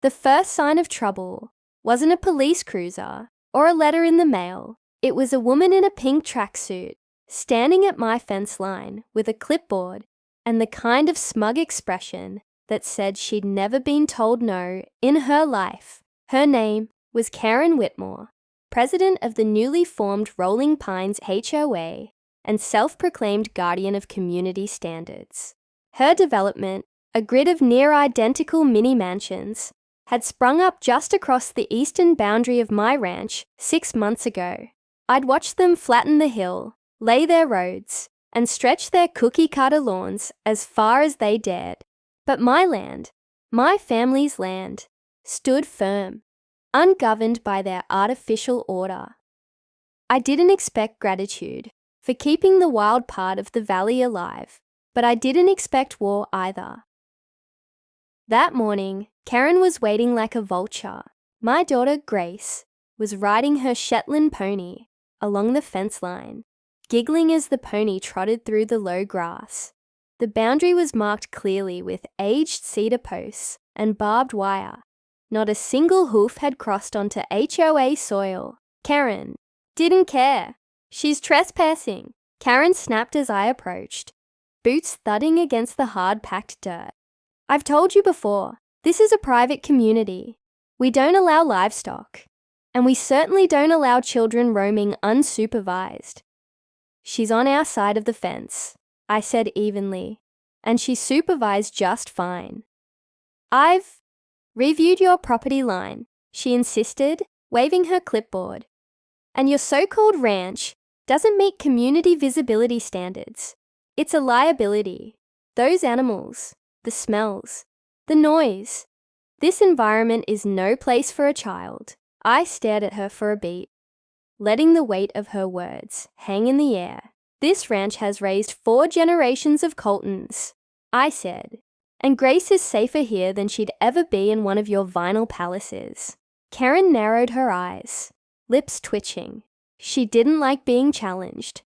The first sign of trouble wasn't a police cruiser or a letter in the mail. It was a woman in a pink tracksuit standing at my fence line with a clipboard and the kind of smug expression that said she'd never been told no in her life. Her name was Karen Whitmore, president of the newly formed Rolling Pines HOA and self-proclaimed guardian of community standards. Her development, a grid of near-identical mini-mansions, had sprung up just across the eastern boundary of my ranch 6 months ago. I'd watched them flatten the hill, lay their roads, and stretch their cookie-cutter lawns as far as they dared. But my land, my family's land, stood firm, ungoverned by their artificial order. I didn't expect gratitude for keeping the wild part of the valley alive, but I didn't expect war either. That morning, Karen was waiting like a vulture. My daughter, Grace, was riding her Shetland pony along the fence line, giggling as the pony trotted through the low grass. The boundary was marked clearly with aged cedar posts and barbed wire. Not a single hoof had crossed onto HOA soil. Karen didn't care. She's trespassing, Karen snapped as I approached, boots thudding against the hard-packed dirt. I've told you before, this is a private community. We don't allow livestock, and we certainly don't allow children roaming unsupervised. She's on our side of the fence, I said evenly, and she's supervised just fine. I've reviewed your property line, she insisted, waving her clipboard. And your so-called ranch doesn't meet community visibility standards. It's a liability. Those animals, the smells, the noise. This environment is no place for a child. I stared at her for a beat, letting the weight of her words hang in the air. This ranch has raised 4 generations of Coltons, I said, and Grace is safer here than she'd ever be in one of your vinyl palaces. Karen narrowed her eyes, lips twitching. She didn't like being challenged,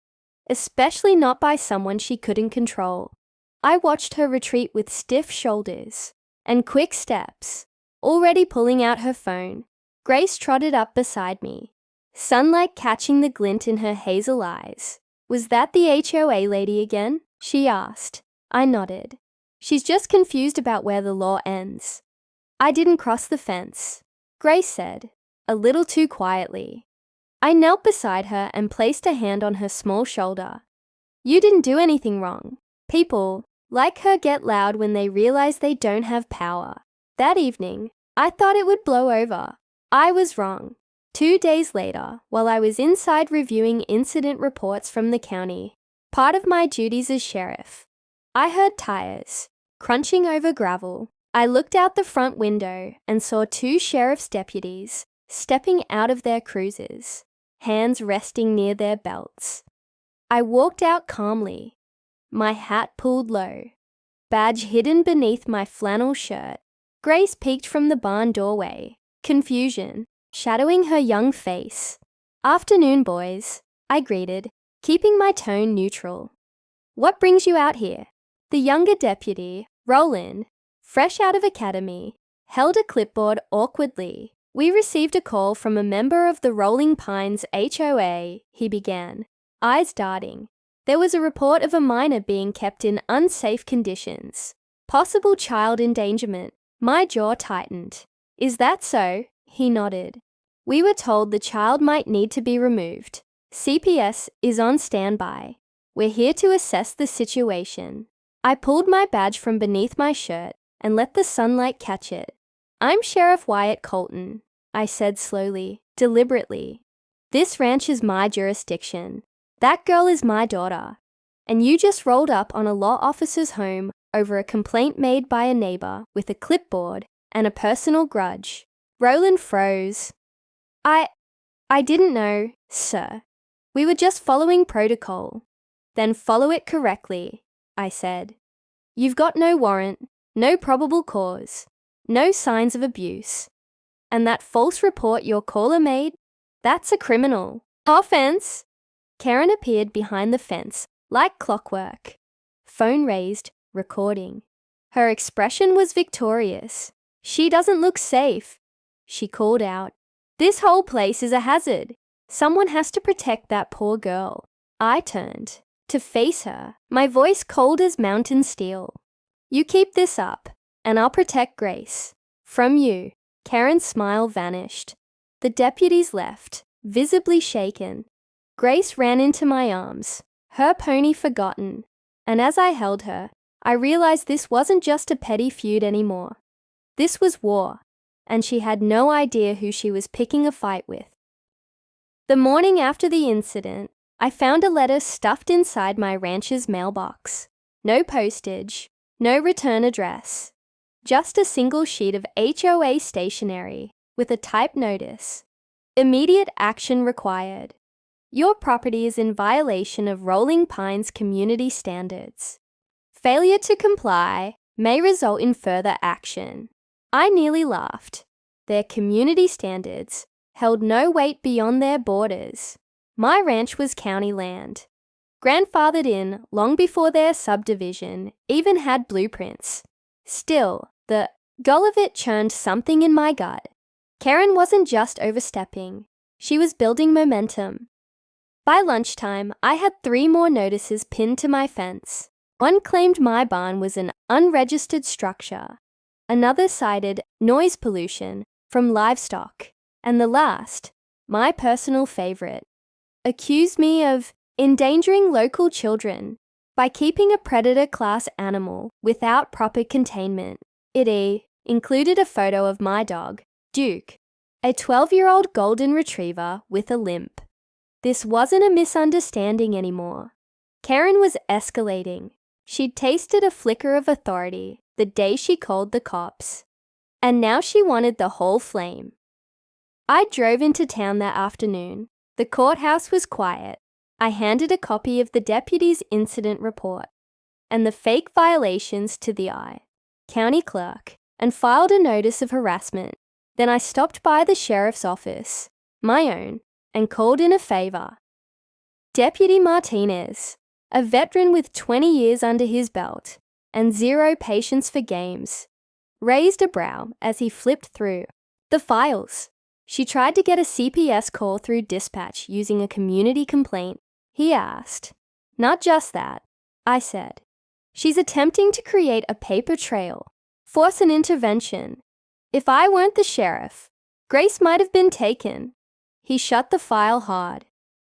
especially not by someone she couldn't control. I watched her retreat with stiff shoulders and quick steps, already pulling out her phone. Grace trotted up beside me, sunlight catching the glint in her hazel eyes. Was that the HOA lady again? She asked. I nodded. She's just confused about where the law ends. I didn't cross the fence, Grace said, a little too quietly. I knelt beside her and placed a hand on her small shoulder. You didn't do anything wrong. People like her get loud when they realize they don't have power. That evening, I thought it would blow over. I was wrong. 2 days later, while I was inside reviewing incident reports from the county, part of my duties as sheriff, I heard tires crunching over gravel. I looked out the front window and saw 2 sheriff's deputies stepping out of their cruisers, hands resting near their belts. I walked out calmly, my hat pulled low, badge hidden beneath my flannel shirt. Grace peeked from the barn doorway, confusion shadowing her young face. Afternoon, boys, I greeted, keeping my tone neutral. What brings you out here? The younger deputy, Roland, fresh out of academy, held a clipboard awkwardly. We received a call from a member of the Rolling Pines HOA, he began, eyes darting. There was a report of a minor being kept in unsafe conditions. Possible child endangerment. My jaw tightened. Is that so? He nodded. We were told the child might need to be removed. CPS is on standby. We're here to assess the situation. I pulled my badge from beneath my shirt and let the sunlight catch it. I'm Sheriff Wyatt Colton, I said slowly, deliberately. This ranch is my jurisdiction. That girl is my daughter. And you just rolled up on a law officer's home over a complaint made by a neighbor with a clipboard and a personal grudge. Roland froze. I didn't know, sir. We were just following protocol. Then follow it correctly, I said. You've got no warrant, no probable cause, no signs of abuse. And that false report your caller made, that's a criminal offense. Karen appeared behind the fence, like clockwork. Phone raised, recording. Her expression was victorious. She doesn't look safe, she called out. This whole place is a hazard. Someone has to protect that poor girl. I turned to face her, my voice cold as mountain steel. You keep this up, and I'll protect Grace. From you. Karen's smile vanished. The deputies left, visibly shaken. Grace ran into my arms, her pony forgotten, and as I held her, I realized this wasn't just a petty feud anymore. This was war, and she had no idea who she was picking a fight with. The morning after the incident, I found a letter stuffed inside my ranch's mailbox. No postage, no return address. Just a single sheet of HOA stationery with a typed notice. Immediate action required. Your property is in violation of Rolling Pines community standards. Failure to comply may result in further action. I nearly laughed. Their community standards held no weight beyond their borders. My ranch was county land, grandfathered in long before their subdivision even had blueprints. Still, the gull of it churned something in my gut. Karen wasn't just overstepping. She was building momentum. By lunchtime, I had 3 more notices pinned to my fence. One claimed my barn was an unregistered structure. Another cited noise pollution from livestock. And the last, my personal favorite, accused me of endangering local children by keeping a predator-class animal without proper containment. It included a photo of my dog, Duke, a 12-year-old golden retriever with a limp. This wasn't a misunderstanding anymore. Karen was escalating. She'd tasted a flicker of authority the day she called the cops, and now she wanted the whole flame. I drove into town that afternoon. The courthouse was quiet. I handed a copy of the deputy's incident report and the fake violations to the county clerk and filed a notice of harassment. Then I stopped by the sheriff's office, my own, and called in a favor. Deputy Martinez, a veteran with 20 years under his belt and 0 patience for games, raised a brow as he flipped through the files. She tried to get a CPS call through dispatch using a community complaint. He asked. Not just that, I said. She's attempting to create a paper trail, force an intervention. If I weren't the sheriff, Grace might have been taken. He shut the file hard.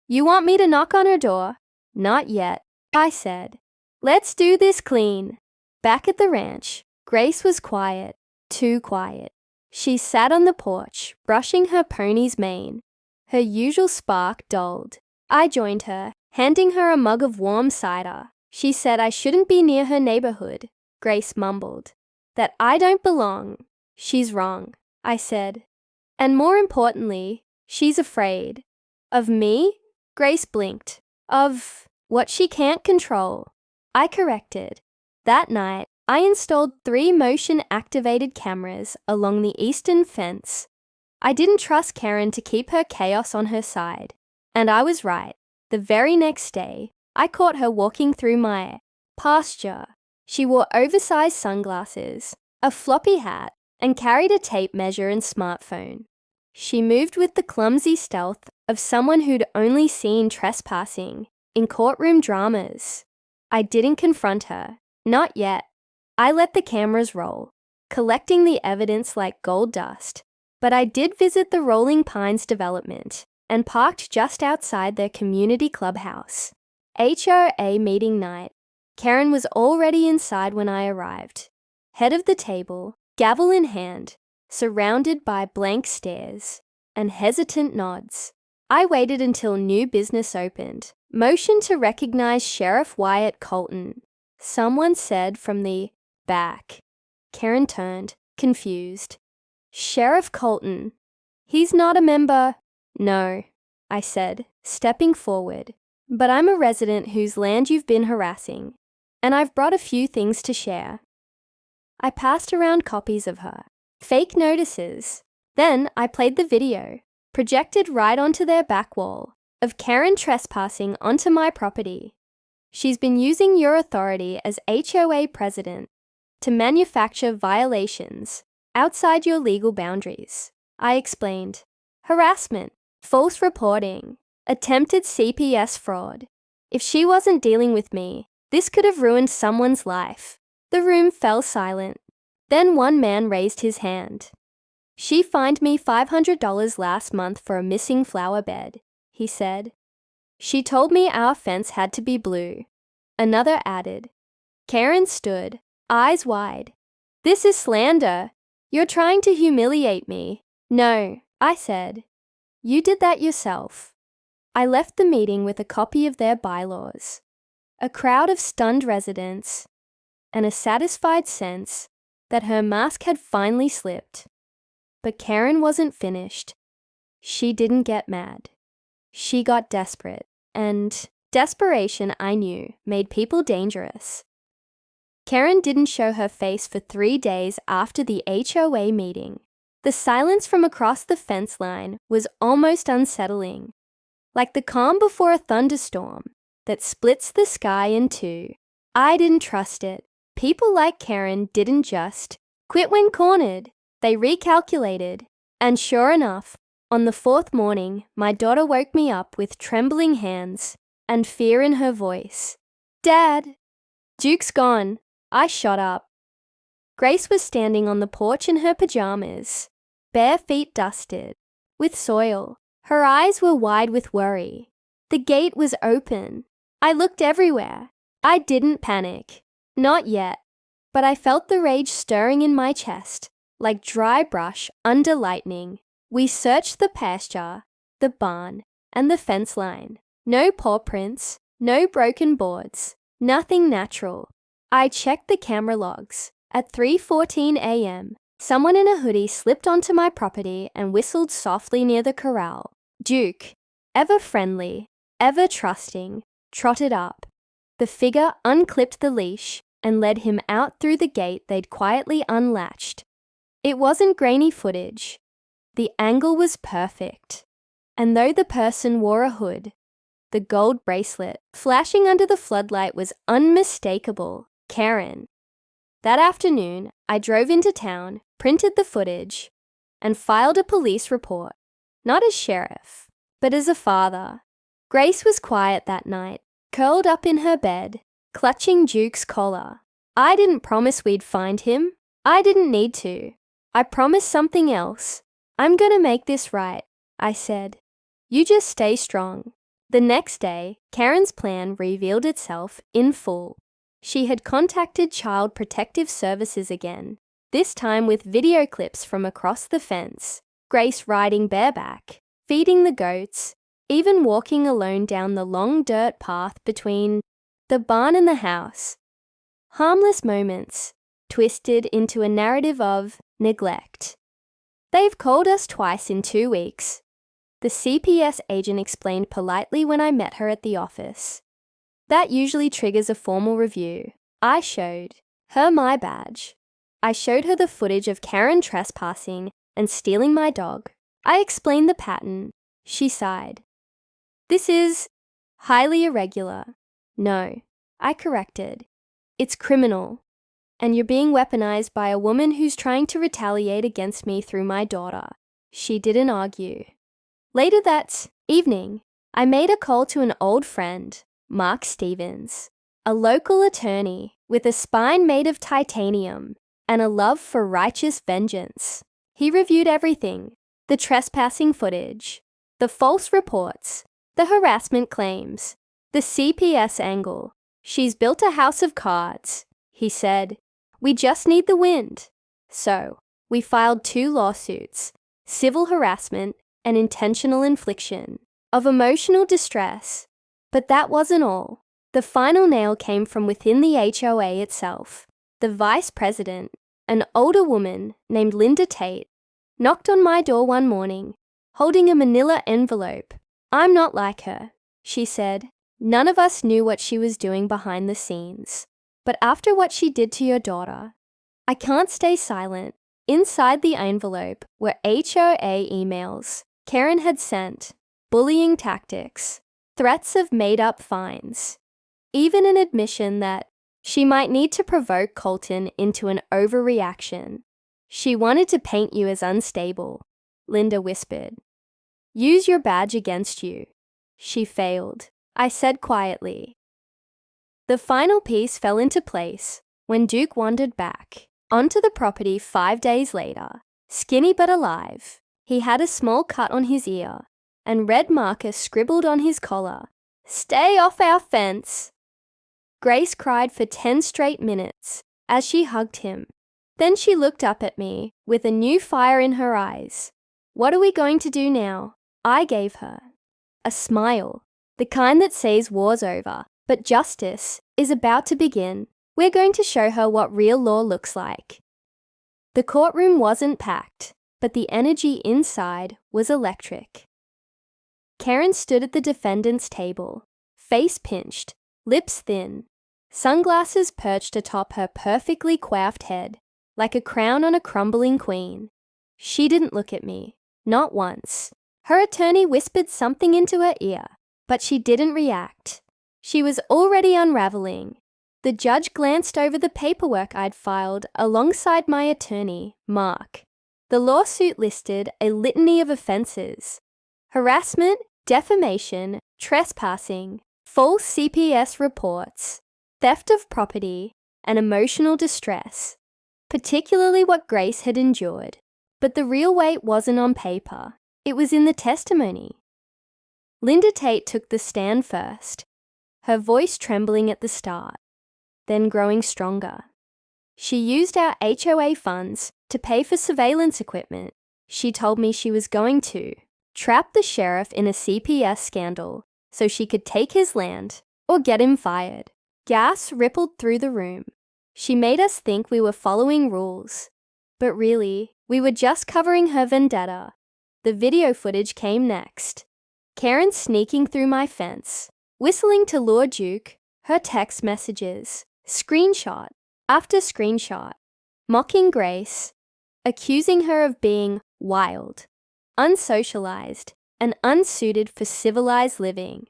You want me to knock on her door? Not yet, I said. Let's do this clean. Back at the ranch, Grace was quiet, too quiet. She sat on the porch, brushing her pony's mane. Her usual spark dulled. I joined her, handing her a mug of warm cider. She said I shouldn't be near her neighborhood. Grace mumbled. That I don't belong. She's wrong, I said. And more importantly, she's afraid. Of me? Grace blinked. Of what she can't control. I corrected. That night, I installed 3 motion-activated cameras along the eastern fence. I didn't trust Karen to keep her chaos on her side. And I was right. The very next day, I caught her walking through my pasture. She wore oversized sunglasses, a floppy hat, and carried a tape measure and smartphone. She moved with the clumsy stealth of someone who'd only seen trespassing in courtroom dramas. I didn't confront her. Not yet. I let the cameras roll, collecting the evidence like gold dust. But I did visit the Rolling Pines development and parked just outside their community clubhouse. HOA meeting night. Karen was already inside when I arrived. Head of the table, gavel in hand, surrounded by blank stares and hesitant nods. I waited until new business opened. Motion to recognize Sheriff Wyatt Colton. Someone said from the back. Karen turned, confused. Sheriff Colton. He's not a member. No, I said, stepping forward. But I'm a resident whose land you've been harassing, and I've brought a few things to share. I passed around copies of her fake notices. Then I played the video, projected right onto their back wall, of Karen trespassing onto my property. She's been using your authority as HOA president to manufacture violations, outside your legal boundaries. I explained. Harassment, false reporting, attempted CPS fraud. If she wasn't dealing with me, this could have ruined someone's life. The room fell silent. Then one man raised his hand. She fined me $500 last month for a missing flower bed, he said. She told me our fence had to be blue. Another added. Karen stood, eyes wide. This is slander. You're trying to humiliate me. No, I said. You did that yourself. I left the meeting with a copy of their bylaws, a crowd of stunned residents, and a satisfied sense that her mask had finally slipped. But Karen wasn't finished. She didn't get mad. She got desperate, and desperation, I knew, made people dangerous. Karen didn't show her face for 3 days after the HOA meeting. The silence from across the fence line was almost unsettling, like the calm before a thunderstorm that splits the sky in two. I didn't trust it. People like Karen didn't just quit when cornered. They recalculated. And sure enough, on the 4th morning, my daughter woke me up with trembling hands and fear in her voice. Dad! Duke's gone. I shot up. Grace was standing on the porch in her pajamas, bare feet dusted, with soil. Her eyes were wide with worry. The gate was open. I looked everywhere. I didn't panic. Not yet. But I felt the rage stirring in my chest, like dry brush under lightning. We searched the pasture, the barn, and the fence line. No paw prints, no broken boards, nothing natural. I checked the camera logs. At 3:14 a.m., someone in a hoodie slipped onto my property and whistled softly near the corral. Duke, ever friendly, ever trusting, trotted up. The figure unclipped the leash and led him out through the gate they'd quietly unlatched. It wasn't grainy footage. The angle was perfect. And though the person wore a hood, the gold bracelet flashing under the floodlight was unmistakable. Karen. That afternoon, I drove into town, printed the footage, and filed a police report, not as sheriff, but as a father. Grace was quiet that night, curled up in her bed, clutching Duke's collar. I didn't promise we'd find him. I didn't need to. I promised something else. I'm gonna make this right, I said. You just stay strong. The next day, Karen's plan revealed itself in full. She had contacted Child Protective Services again, this time with video clips from across the fence. Grace riding bareback, feeding the goats, even walking alone down the long dirt path between the barn and the house. Harmless moments, twisted into a narrative of neglect. They've called us twice in 2 weeks. The CPS agent explained politely when I met her at the office. That usually triggers a formal review. I showed her my badge. I showed her the footage of Karen trespassing and stealing my dog. I explained the pattern. She sighed. This is highly irregular. No, I corrected. It's criminal. And you're being weaponized by a woman who's trying to retaliate against me through my daughter. She didn't argue. Later that evening, I made a call to an old friend, Mark Stevens, a local attorney with a spine made of titanium and a love for righteous vengeance. He reviewed everything: the trespassing footage, the false reports, the harassment claims, the CPS angle. She's built a house of cards, he said. We just need the wind. So, we filed 2 lawsuits, civil harassment and intentional infliction of emotional distress. But that wasn't all. The final nail came from within the HOA itself. The vice president, an older woman named Linda Tate, knocked on my door one morning, holding a manila envelope. I'm not like her, she said. None of us knew what she was doing behind the scenes. But after what she did to your daughter, I can't stay silent. Inside the envelope were HOA emails Karen had sent, bullying tactics, threats of made-up fines, even an admission that she might need to provoke Colton into an overreaction. She wanted to paint you as unstable, Linda whispered. Use your badge against you. She failed, I said quietly. The final piece fell into place when Duke wandered back onto the property 5 days later, skinny but alive. He had a small cut on his ear and red marker scribbled on his collar. Stay off our fence. Grace cried for 10 straight minutes as she hugged him. Then she looked up at me with a new fire in her eyes. What are we going to do now? I gave her a smile, the kind that says war's over, but justice is about to begin. We're going to show her what real law looks like. The courtroom wasn't packed, but the energy inside was electric. Karen stood at the defendant's table, face pinched, lips thin, sunglasses perched atop her perfectly coiffed head, like a crown on a crumbling queen. She didn't look at me, not once. Her attorney whispered something into her ear, but she didn't react. She was already unraveling. The judge glanced over the paperwork I'd filed alongside my attorney, Mark. The lawsuit listed a litany of offenses: harassment, defamation, trespassing, false CPS reports, theft of property, and emotional distress, particularly what Grace had endured. But the real weight wasn't on paper. It was in the testimony. Linda Tate took the stand first, her voice trembling at the start, then growing stronger. She used our HOA funds to pay for surveillance equipment. She told me she was going to trap the sheriff in a CPS scandal so she could take his land or get him fired. Gas rippled through the room. She made us think we were following rules, but really, we were just covering her vendetta. The video footage came next. Karen sneaking through my fence, whistling to lure Duke, her text messages, screenshot after screenshot, mocking Grace, accusing her of being wild, unsocialized, and unsuited for civilized living.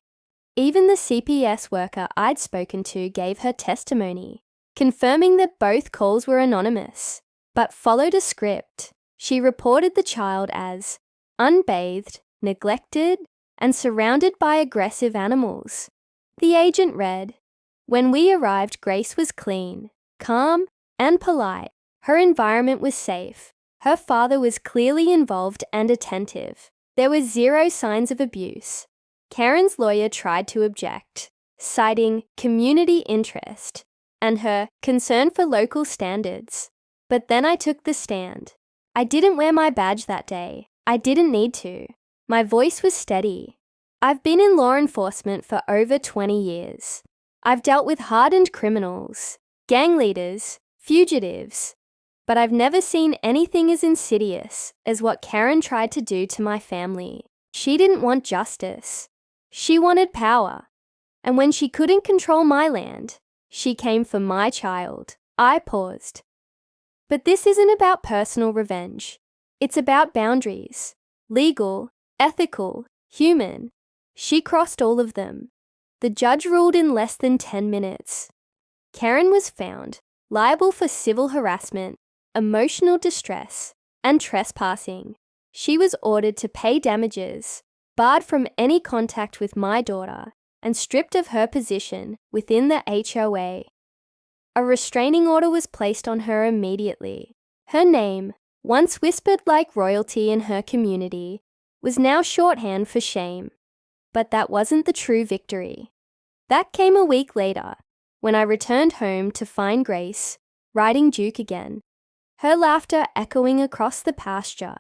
Even the CPS worker I'd spoken to gave her testimony, confirming that both calls were anonymous, but followed a script. She reported the child as unbathed, neglected, and surrounded by aggressive animals. The agent read, "When we arrived, Grace was clean, calm, and polite. Her environment was safe. Her father was clearly involved and attentive. There were 0 signs of abuse." Karen's lawyer tried to object, citing community interest and her concern for local standards. But then I took the stand. I didn't wear my badge that day. I didn't need to. My voice was steady. I've been in law enforcement for over 20 years. I've dealt with hardened criminals, gang leaders, fugitives, but I've never seen anything as insidious as what Karen tried to do to my family. She didn't want justice. She wanted power. And when she couldn't control my land, she came for my child. I paused. But this isn't about personal revenge. It's about boundaries. Legal, ethical, human. She crossed all of them. The judge ruled in less than 10 minutes. Karen was found liable for civil harassment, emotional distress, and trespassing. She was ordered to pay damages, barred from any contact with my daughter, and stripped of her position within the HOA. A restraining order was placed on her immediately. Her name, once whispered like royalty in her community, was now shorthand for shame. But that wasn't the true victory. That came a week later, when I returned home to find Grace riding Duke again, her laughter echoing across the pasture,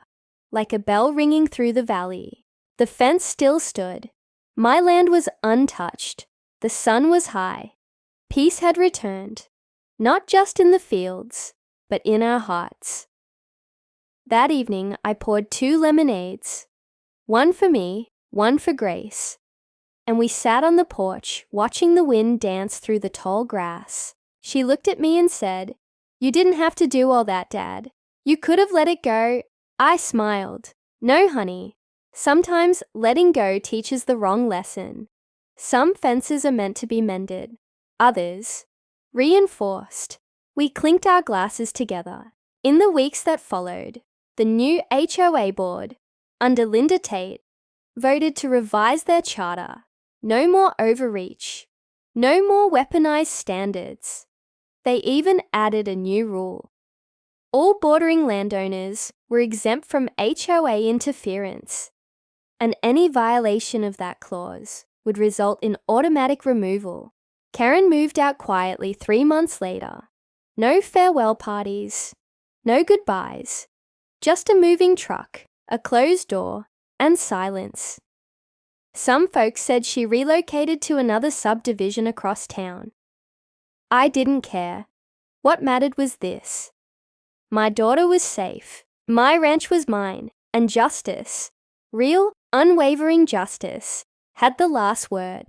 like a bell ringing through the valley. The fence still stood. My land was untouched. The sun was high. Peace had returned, not just in the fields, but in our hearts. That evening, I poured 2 lemonades, one for me, one for Grace, and we sat on the porch watching the wind dance through the tall grass. She looked at me and said, "You didn't have to do all that, Dad. You could have let it go." I smiled. "No, honey. Sometimes letting go teaches the wrong lesson. Some fences are meant to be mended. Others, reinforced." We clinked our glasses together. In the weeks that followed, the new HOA board, under Linda Tate, voted to revise their charter. No more overreach. No more weaponized standards. They even added a new rule. All bordering landowners were exempt from HOA interference, and any violation of that clause would result in automatic removal. Karen moved out quietly 3 months later. No farewell parties, no goodbyes, just a moving truck, a closed door, and silence. Some folks said she relocated to another subdivision across town. I didn't care. What mattered was this. My daughter was safe, my ranch was mine, and justice, real, unwavering justice, had the last word.